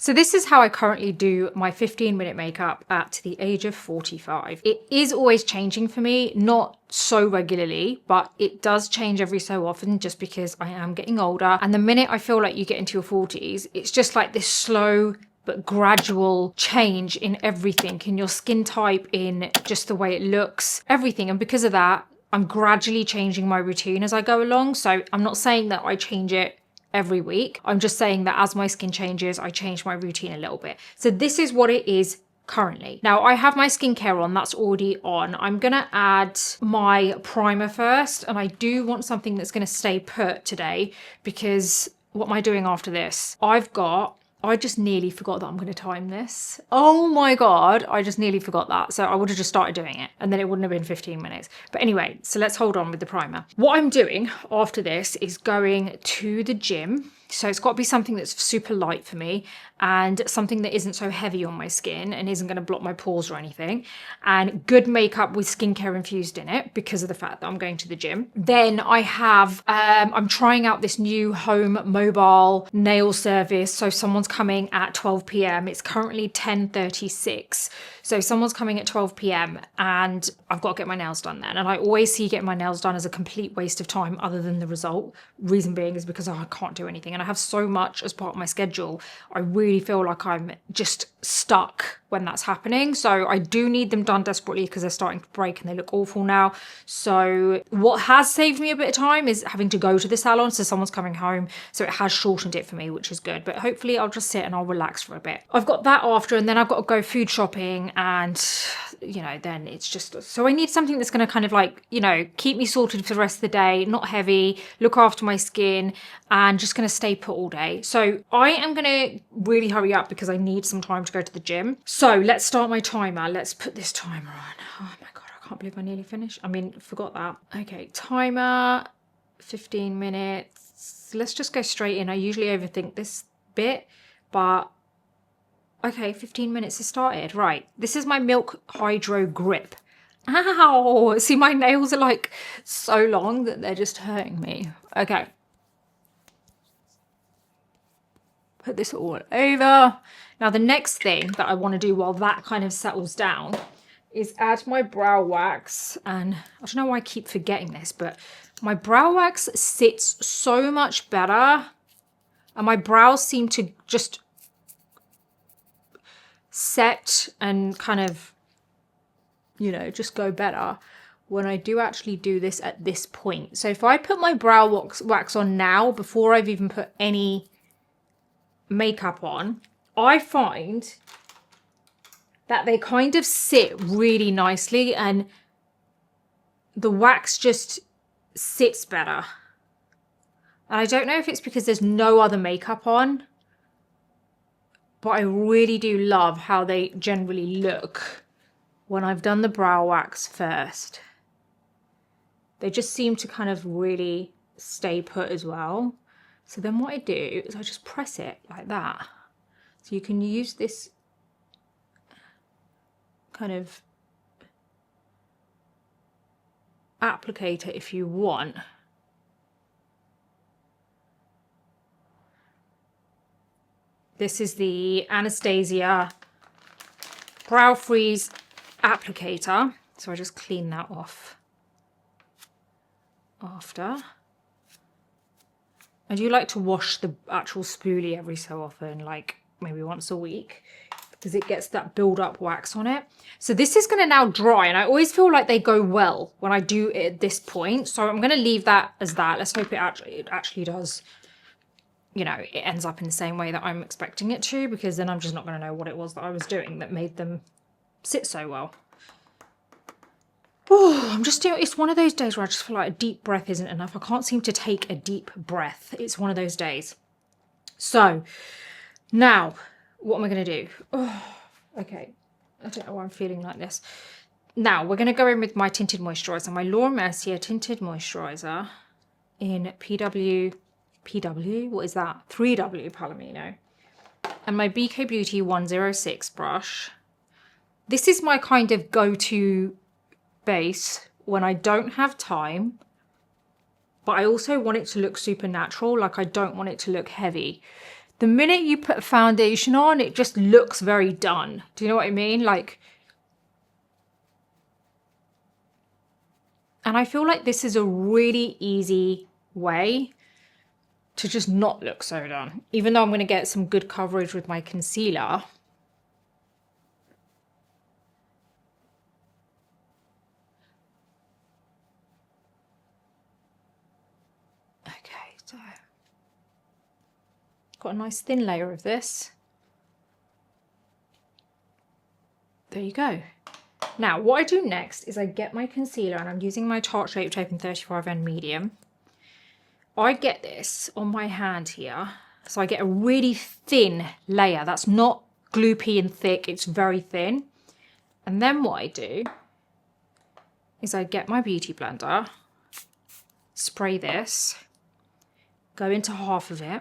So this is how I currently do my 15-minute makeup at the age of 45. It is always changing for me, not so regularly, but it does change every so often just because I am getting older. And the minute I feel like you get into your 40s, it's just like this slow but gradual change in everything, in your skin type, in just the way it looks, everything. And because of that, I'm gradually changing my routine as I go along. So I'm not saying that I change it every week. I'm just saying that as my skin changes, I change my routine a little bit. So this is what it is currently. Now I have my skincare on, that's already on. I'm gonna add my primer first, and I do want something that's gonna stay put today because what am I doing after this? I just nearly forgot that I'm going to time this. Oh my God, I just nearly forgot that. So I would have just started doing it and then it wouldn't have been 15 minutes. But anyway, so let's hold on with the primer. What I'm doing after this is going to the gym. So it's got to be something that's super light for me and something that isn't so heavy on my skin and isn't going to block my pores or anything. And good makeup with skincare infused in it because of the fact that I'm going to the gym. Then I have, I'm trying out this new home mobile nail service. So someone's coming at 12 p.m. It's currently 10:36. So someone's coming at 12 p.m. and I've got to get my nails done then. And I always see getting my nails done as a complete waste of time other than the result. Reason being is because I can't do anything. And I have so much as part of my schedule. I really feel like I'm just stuck when that's happening. So I do need them done desperately because they're starting to break and they look awful now. So what has saved me a bit of time is having to go to the salon. So someone's coming home. So it has shortened it for me, which is good. But hopefully I'll just sit and I'll relax for a bit. I've got that after, and then I've got to go food shopping, and you know, then it's just, so I need something that's going to kind of like, you know, keep me sorted for the rest of the day, not heavy, look after my skin, and just going to stay put all day. So I am going to really hurry up because I need some time to go to the gym. So let's start my timer. Let's put this timer on. Oh my God, I can't believe I nearly finished. I mean, forgot that. Okay, timer, 15 minutes. Let's just go straight in. I usually overthink this bit, but okay, 15 minutes has started. Right, this is my Milk Hydro Grip. Ow! See, my nails are like so long that they're just hurting me. Okay. Put this all over. Now, the next thing that I want to do while that kind of settles down is add my brow wax. And I don't know why I keep forgetting this, but my brow wax sits so much better. And my brows seem to just set and kind of, you know, just go better when I do actually do this at this point. So if I put my brow wax on now, before I've even put any makeup on, I find that they kind of sit really nicely and the wax just sits better. And I don't know if it's because there's no other makeup on, but I really do love how they generally look when I've done the brow wax first. They just seem to kind of really stay put as well. So then what I do is I just press it like that. So you can use this kind of applicator if you want. This is the Anastasia Brow Freeze applicator. So I just clean that off after. I do like to wash the actual spoolie every so often, like maybe once a week, because it gets that build up wax on it. So this is going to now dry, and I always feel like they go well when I do it at this point. So I'm going to leave that as that. Let's hope it actually does, you know, it ends up in the same way that I'm expecting it to, because then I'm just not going to know what it was that I was doing that made them sit so well. Oh, I'm just doing, it's one of those days where I just feel like a deep breath isn't enough. I can't seem to take a deep breath. It's one of those days. So now, what am I going to do? Oh, okay. I don't know why I'm feeling like this. Now, we're going to go in with my tinted moisturiser, my Laura Mercier tinted moisturiser in PW, what is that? 3W Palomino. And my BK Beauty 106 brush. This is my kind of go-to base when I don't have time, but I also want it to look super natural. Like, I don't want it to look heavy. the minute you put foundation on, it just looks very done. Do you know what I mean? Like, and I feel like this is a really easy way to just not look so done, even though I'm going to get some good coverage with my concealer. Okay, so got a nice thin layer of this. There you go. Now, what I do next is I get my concealer, and I'm using my Tarte Shape Tape in 35N medium. I get this on my hand here, so I get a really thin layer. That's not gloopy and thick, it's very thin. And then what I do is I get my beauty blender, spray this, go into half of it,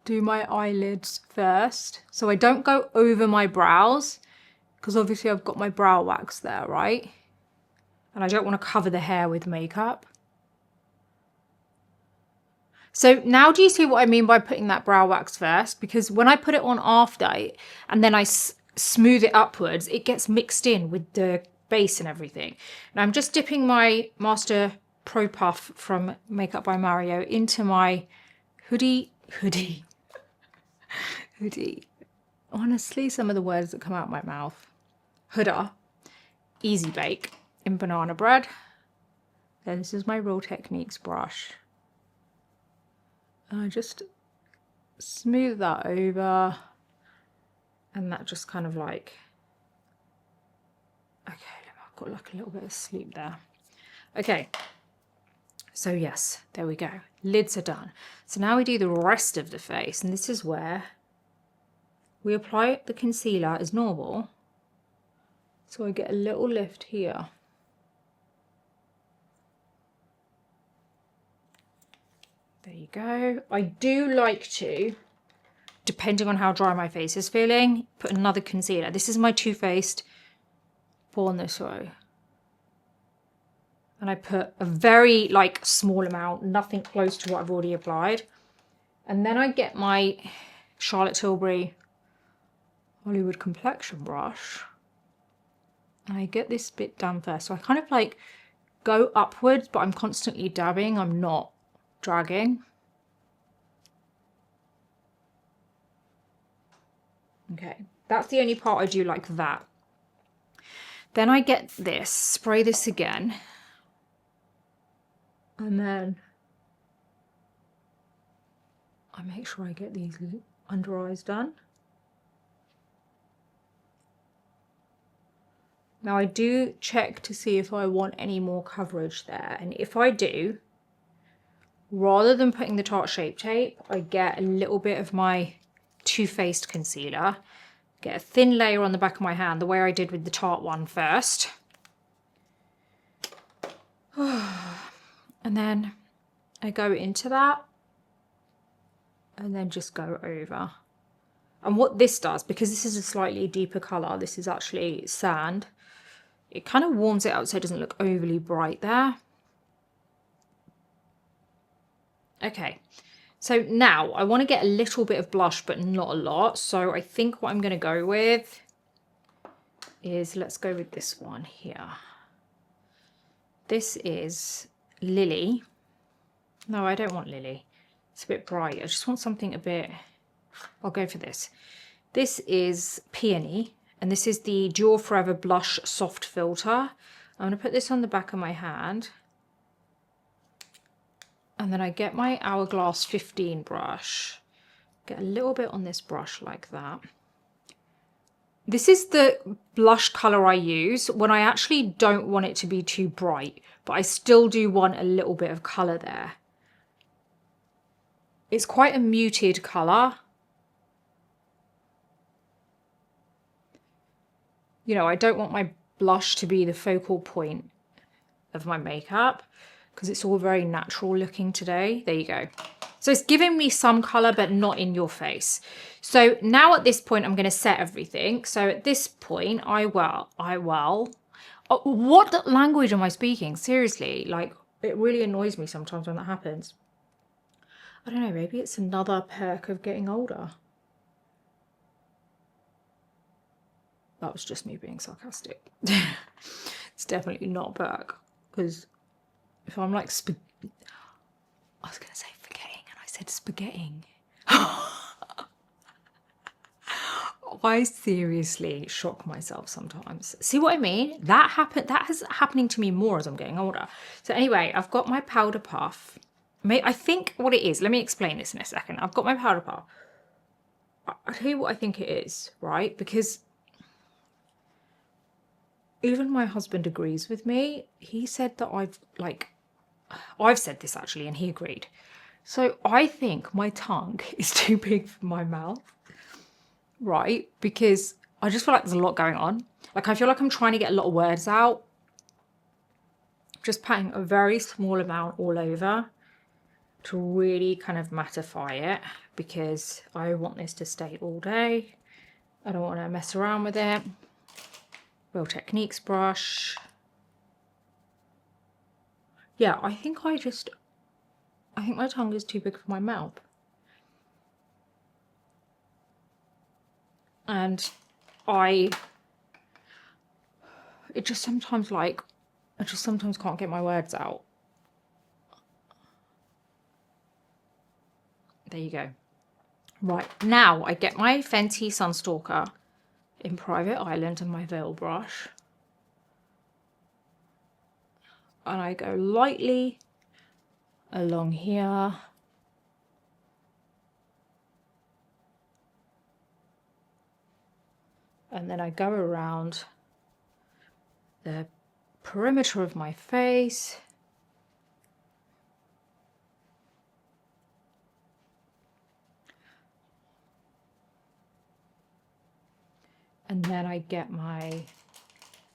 do my eyelids first. So I don't go over my brows, because obviously I've got my brow wax there, right? And I don't want to cover the hair with makeup. So now do you see what I mean by putting that brow wax first? Because when I put it on after and then I smooth it upwards, it gets mixed in with the base and everything. And I'm just dipping my Master Pro Puff from Makeup by Mario into my hoodie. Honestly, some of the words that come out of my mouth. Huda Easy Bake in banana bread. Then this is my Real Techniques brush. And I just smooth that over, and that just kind of like, okay, I've got like a little bit of sleep there. Okay, so yes, there we go. Lids are done. So now we do the rest of the face, and this is where we apply the concealer as normal. So I get a little lift here. There you go. I do like to, depending on how dry my face is feeling, put another concealer. This is my Too Faced Born This Way. And I put a very like small amount, nothing close to what I've already applied. And then I get my Charlotte Tilbury Hollywood Complexion brush. And I get this bit done first. So I kind of like go upwards, but I'm constantly dabbing. I'm not dragging. Okay, that's the only part I do like that. Then I get this, spray this again, and then I make sure I get these under eyes done. Now I do check to see if I want any more coverage there, and if I do, rather than putting the Tarte Shape Tape, I get a little bit of my Too Faced concealer, get a thin layer on the back of my hand, the way I did with the Tarte one first. And then I go into that and then just go over. And what this does, because this is a slightly deeper colour, this is actually sand, it kind of warms it out so it doesn't look overly bright there. Okay, so now I want to get a little bit of blush, but not a lot. So I think what I'm going to go with is, let's go with this one here. This is Lily. No, I don't want Lily. It's a bit bright. I just want something a bit, I'll go for this. This is Peony, and this is the Dior Forever Blush Soft Filter. I'm going to put this on the back of my hand. And then I get my Hourglass 15 brush, get a little bit on this brush like that. This is the blush colour I use when I actually don't want it to be too bright, but I still do want a little bit of colour there. It's quite a muted colour. You know, I don't want my blush to be the focal point of my makeup, because it's all very natural looking today. There you go. So it's giving me some colour, but not in your face. So now at this point, I'm going to set everything. So at this point, what language am I speaking? Seriously, like, it really annoys me sometimes when that happens. I don't know, maybe it's another perk of getting older. That was just me being sarcastic. It's definitely not a perk, because if I'm like I was going to say forgetting and I said spaghetting. I seriously shock myself sometimes. See what I mean? That is happening to me more as I'm getting older. So anyway, I've got my powder puff. I think what it is, let me explain this in a second. I've got my powder puff. I'll tell you what I think it is, right? Because even my husband agrees with me. He said that I've said this actually, and he agreed. So I think my tongue is too big for my mouth, right? Because I just feel like there's a lot going on. Like I feel like I'm trying to get a lot of words out. Just patting a very small amount all over to really kind of mattify it, because I want this to stay all day. I don't want to mess around with it. Real Techniques brush. Yeah, I think my tongue is too big for my mouth. And I just sometimes can't get my words out. There you go. Right, now I get my Fenty Sunstalker in Private Island and my veil brush. And I go lightly along here. And then I go around the perimeter of my face. And then I get my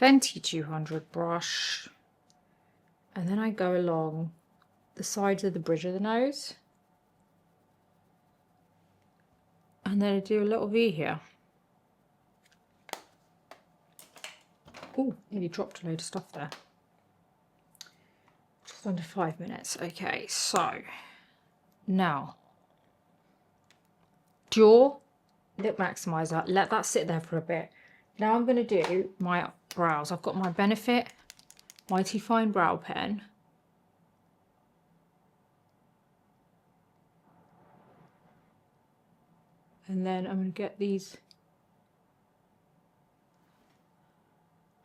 Fenty 200 brush. And then I go along the sides of the bridge of the nose. And then I do a little V here. Oh, nearly dropped a load of stuff there. Just under 5 minutes. Okay, so now jaw, lip maximizer, let that sit there for a bit. Now I'm going to do my brows. I've got my Benefit Mighty Fine Brow Pen. And then I'm going to get these,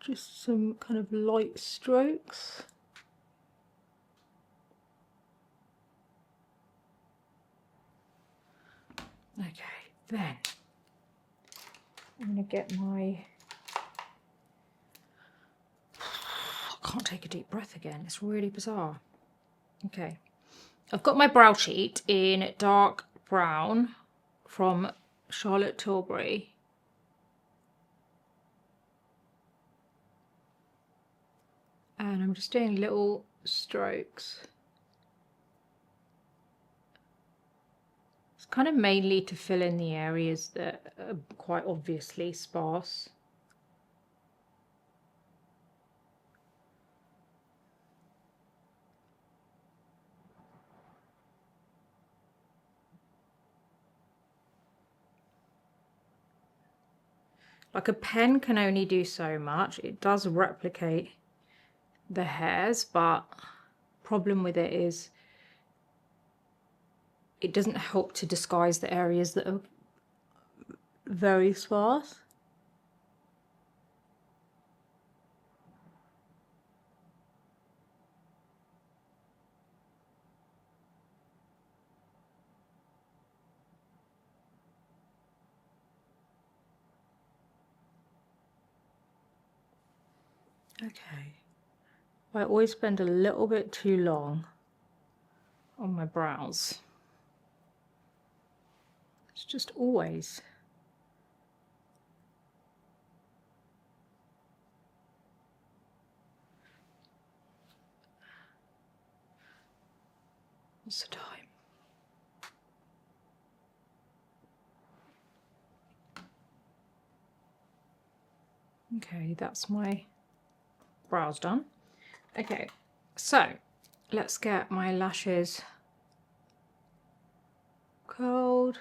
just some kind of light strokes. Okay, then I'm going to get my, I can't take a deep breath again, it's really bizarre. Okay, I've got my brow sheet in dark brown from Charlotte Tilbury. And I'm just doing little strokes. It's kind of mainly to fill in the areas that are quite obviously sparse. Like a pen can only do so much. It does replicate the hairs, but problem with it is it doesn't help to disguise the areas that are very sparse. Okay, I always spend a little bit too long on my brows. It's just always. What's the time? Okay, that's my brows done. Okay, so let's get my lashes curled.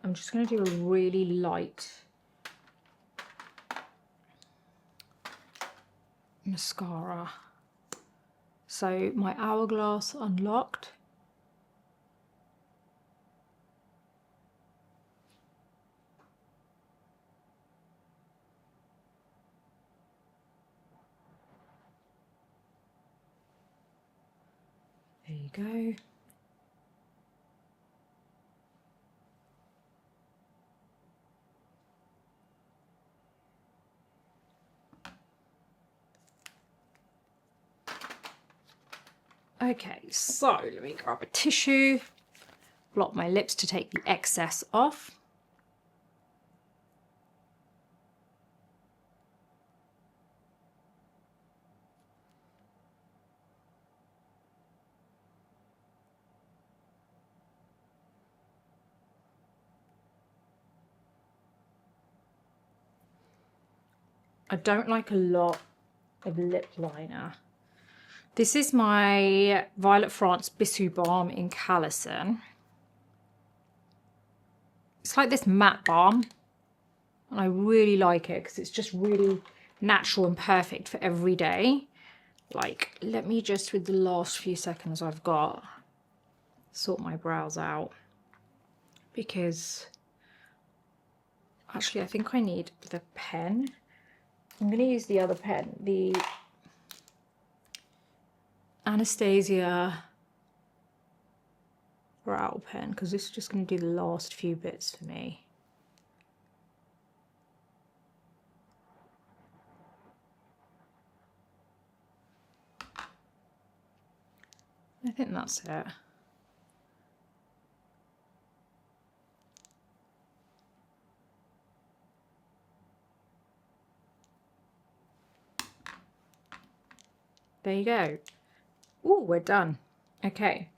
I'm just going to do a really light mascara. So my hourglass unlocked. There you go. Okay, so let me grab a tissue, blot my lips to take the excess off. I don't like a lot of lip liner. This is my Violet France Bissou Balm in Callison. It's like this matte balm, and I really like it because it's just really natural and perfect for every day. Like, let me just, with the last few seconds I've got, sort my brows out, because actually I think I need the pen. I'm going to use the other pen, the Anastasia brow pen, because this is just going to do the last few bits for me. I think that's it. There you go. Oh, we're done. Okay.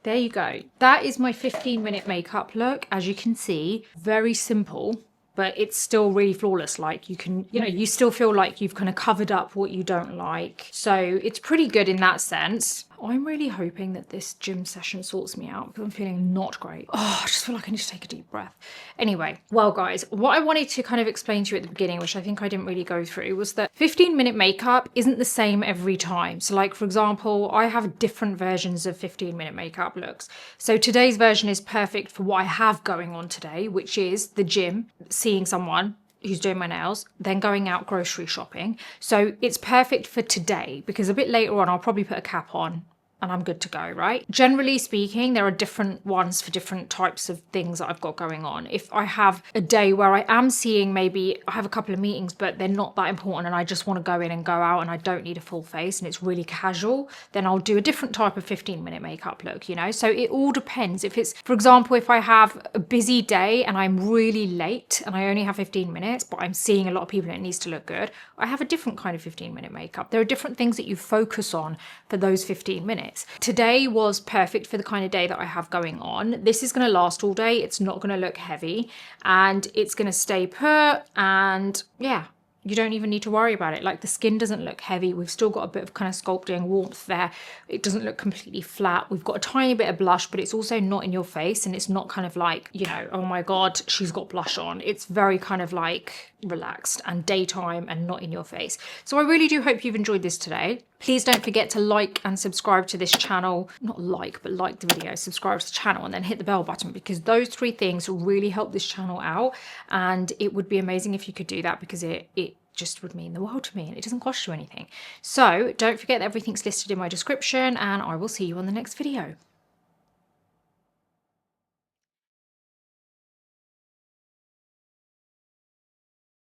There you go. That is my 15-minute makeup look. As you can see, very simple, but it's still really flawless. Like, you can, you know, you still feel like you've kind of covered up what you don't like. So it's pretty good in that sense. I'm really hoping that this gym session sorts me out because I'm feeling not great. Oh, I just feel like I need to take a deep breath. Anyway, well guys, what I wanted to kind of explain to you at the beginning, which I think I didn't really go through, was that 15-minute makeup isn't the same every time. So like, for example, I have different versions of 15-minute makeup looks. So today's version is perfect for what I have going on today, which is the gym, seeing someone who's doing my nails, then going out grocery shopping. So it's perfect for today, because a bit later on I'll probably put a cap on and I'm good to go, right? Generally speaking, there are different ones for different types of things that I've got going on. If I have a day where I am seeing, maybe I have a couple of meetings, but they're not that important and I just want to go in and go out and I don't need a full face and it's really casual, then I'll do a different type of 15-minute makeup look, you know? So it all depends. If it's, for example, if I have a busy day and I'm really late and I only have 15 minutes, but I'm seeing a lot of people and it needs to look good, I have a different kind of 15-minute makeup. There are different things that you focus on for those 15 minutes. Today was perfect for the kind of day that I have going on. This is going to last all day. It's not going to look heavy and it's going to stay put, and yeah, you don't even need to worry about it. Like, the skin doesn't look heavy. We've still got a bit of kind of sculpting warmth there. It doesn't look completely flat. We've got a tiny bit of blush, but it's also not in your face, and it's not kind of like, you know, oh my God, she's got blush on. It's very kind of like relaxed and daytime and not in your face. So I really do hope you've enjoyed this today. Please don't forget to like and subscribe to this channel. Not like, but like the video, subscribe to the channel, and then hit the bell button, because those three things really help this channel out. And it would be amazing if you could do that, because it just would mean the world to me and it doesn't cost you anything. So don't forget that everything's listed in my description, and I will see you on the next video.